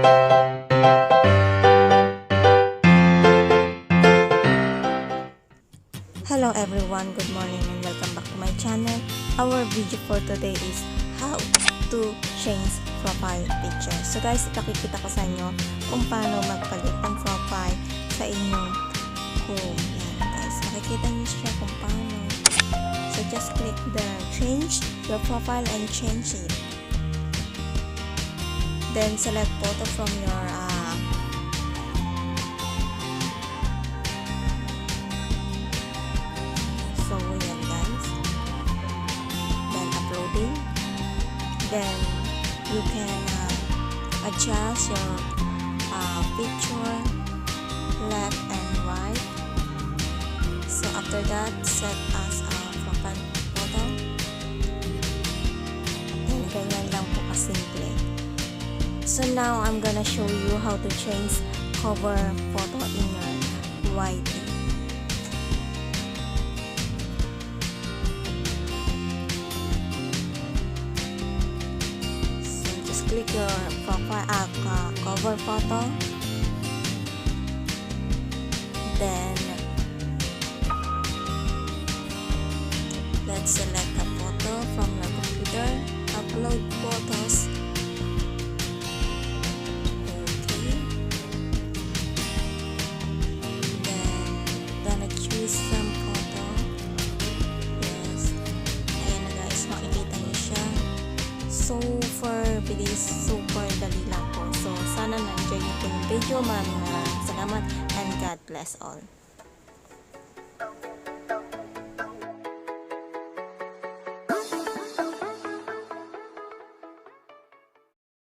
Hello everyone, good morning and welcome back to my channel. Our video for today is how to change profile picture. So guys, ipakikita ko sa inyo kung paano magpalit ng profile sa inyong home. Yan guys, makikita niyo siya kung paano. So just click the change your profile and change it. Then select photo from your so yan guys, then uploading, then you can adjust your picture left and right. So after that, set as a profile photo, and ganyan lang po kasimple. So now I'm gonna show you how to change cover photo in your YT. Click your profile cover photo, then let's select a photo from your computer, upload photos. Okay, then gonna choose some photo. Yes, ayan na guys, makikita niyo siya. Super bilis, super dali lang po. So, sana na-enjoy niyo po yung video. Maraming salamat and God bless all.